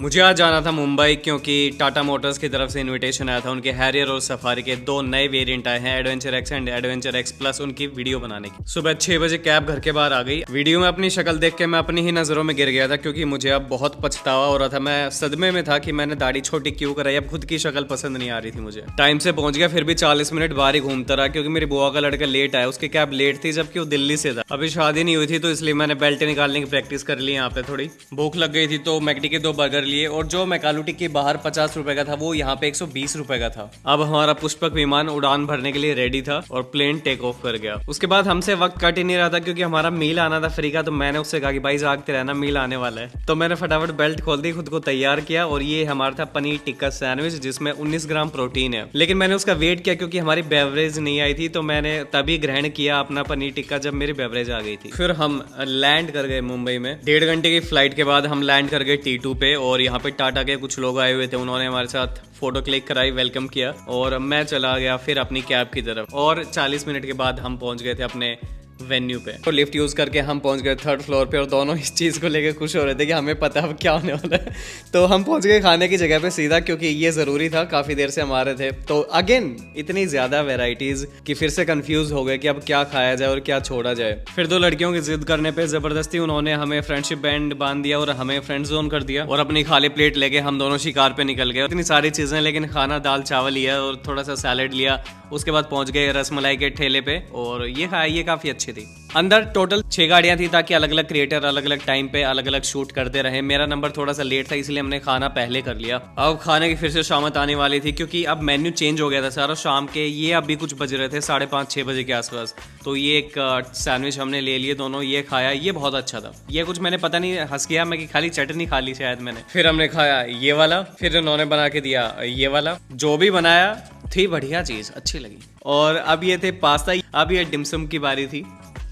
मुझे आज जाना था मुंबई क्योंकि टाटा मोटर्स की तरफ से इनविटेशन आया था। उनके हैरियर और सफारी के दो नए वेरिएंट आए हैं, adventure x and adventure x plus, उनकी वीडियो बनाने की। सुबह 6 बजे कैब घर के बाहर आ गई। वीडियो में अपनी शक्ल देख के मैं अपनी ही नजरों में गिर गया था क्योंकि मुझे अब बहुत पछतावा हो रहा था। मैं सदमे में था कि मैंने दाढ़ी छोटी क्यों कराई, अब खुद की शक्ल पसंद नहीं आ रही थी मुझे। टाइम से पहुंच गया, फिर भी 40 मिनट बाहर ही घूमता रहा क्योंकि मेरी बुआ का लड़का लेट आया। उसकी कैब लेट थी जबकि वो दिल्ली से था। अभी शादी नहीं हुई थी तो इसलिए मैंने बेल्ट निकालने की प्रैक्टिस कर ली। यहाँ पे थोड़ी भूख लग गई थी तो मैकडी के 2 बर्गर लिए और जो मैकालुटी के बाहर 50 रुपए का था वो यहाँ पे 120 रुपए का था। अब हमारा पुष्पक विमान उड़ान भरने के लिए रेडी था और प्लेन टेक ऑफ कर गया। उसके बाद हमसे वक्त कट ही नहीं रहा था क्योंकि हमारा मील आना था फ्री का। तो मैंने उससे कहा कि भाई जागते रहना, मील आने वाला है। तो मैंने फटाफट बेल्ट खोल दी, खुद को तैयार किया और ये हमारा था पनीर टिक्का सैंडविच जिसमें 19 ग्राम प्रोटीन है। लेकिन मैंने उसका वेट किया क्योंकि हमारी बेवरेज नहीं आई थी, तो मैंने तभी ग्रहण किया अपना पनीर टिक्का जब मेरी बेवरेज आ गई थी। फिर हम लैंड कर गए मुंबई में। 1.5 घंटे की फ्लाइट के बाद हम लैंड कर गए T2 पे और यहाँ पे टाटा के कुछ लोग आए हुए थे। उन्होंने हमारे साथ फोटो क्लिक कराई, वेलकम किया और मैं चला गया फिर अपनी कैब की तरफ। और 40 मिनट के बाद हम पहुंच गए थे अपने वेन्यू पे। तो लिफ्ट यूज करके हम पहुंच गए 3rd फ्लोर पे और दोनों इस चीज को लेके खुश हो रहे थे कि हमें पता अब क्या होने वाला है। तो हम पहुंच गए खाने की जगह पे सीधा क्योंकि ये जरूरी था, काफी देर से हम आ रहे थे। तो अगेन इतनी ज्यादा वेराइटीज कि फिर से कंफ्यूज हो गए कि अब क्या खाया जाए और क्या छोड़ा जाए। फिर 2 लड़कियों की जिद करने पे जबरदस्ती उन्होंने हमें फ्रेंडशिप बैंड बांध दिया और हमें फ्रेंड जोन कर दिया और अपनी खाली प्लेट लेके हम दोनों शिकार पे निकल गए। इतनी सारी चीजें, लेकिन खाना दाल चावल लिया और थोड़ा सा सैलेड लिया। उसके बाद पहुंच गए रसमलाई के ठेले पे और ये खाया, ये काफी अच्छी थी। अंदर टोटल 6 गाड़ियां थी ताकि अलग अलग क्रिएटर अलग अलग टाइम पे अलग अलग शूट करते रहे। मेरा नंबर थोड़ा सा लेट था इसलिए हमने खाना पहले कर लिया। अब खाने की फिर से शामत आने वाली थी क्योंकि अब मेन्यू चेंज हो गया था सारा। शाम के ये अभी कुछ बज रहे थे 5:30-6 बजे के आसपास। तो ये एक सैंडविच हमने ले लिए दोनों, ये खाया, ये बहुत अच्छा था। ये कुछ मैंने पता नहीं हंस गया मैं कि खाली चटनी खा ली शायद मैंने। फिर हमने खाया ये वाला, फिर उन्होंने बना के दिया ये वाला। जो भी बनाया थी बढ़िया चीज, अच्छी लगी। और अब ये थे पास्ता, अब ये डिमसम की बारी थी,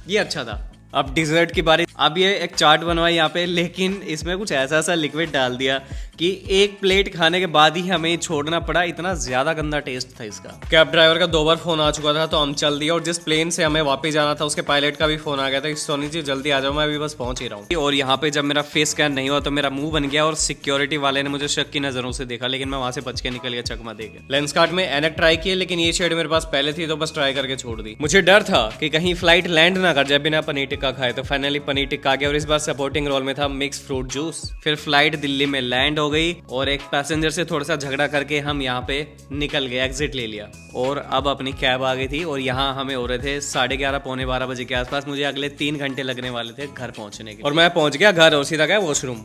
ये अच्छा था। अब डिजर्ट की बारी। अब ये एक चाट बनवाई यहाँ पे, लेकिन इसमें कुछ ऐसा सा लिक्विड डाल दिया कि एक प्लेट खाने के बाद ही हमें छोड़ना पड़ा। इतना ज्यादा गंदा टेस्ट था इसका। कैब ड्राइवर का 2 बार फोन आ चुका था तो हम चल दिए। और जिस प्लेन से हमें वापस जाना था उसके पायलट का भी फोन आ गया था, सोनी जी जल्दी आ जाओ, मैं अभी बस पहुंच ही रहा हूँ। और यहाँ पे जब मेरा फेस स्कैन नहीं हुआ तो मेरा मुंह बन गया और सिक्योरिटी वाले ने मुझे शक की नजरों से देखा, लेकिन मैं वहां से बच के निकल गया चकमा देके। लेंस कार्ड में एनक ट्राई किए लेकिन ये शेड मेरे पास पहले थी तो बस ट्राई करके छोड़ दी। मुझे डर था कि कहीं फ्लाइट लैंड ना कर जाए बिना पनीर टिक्का खाए। तो फाइनली पनीर टिक्का आ गया और इस बार सपोर्टिंग रोल में था मिक्स फ्रूट जूस। फिर फ्लाइट दिल्ली में लैंड हो गई और एक पैसेंजर से थोड़ा सा झगड़ा करके हम यहाँ पे निकल गए, एग्जिट ले लिया और अब अपनी कैब आ गई थी। और यहाँ हमें हो रहे थे 11:30-12 बजे के आसपास। मुझे अगले 3 घंटे लगने वाले थे घर पहुंचने के और मैं पहुंच गया घर और सीधा गया वॉशरूम।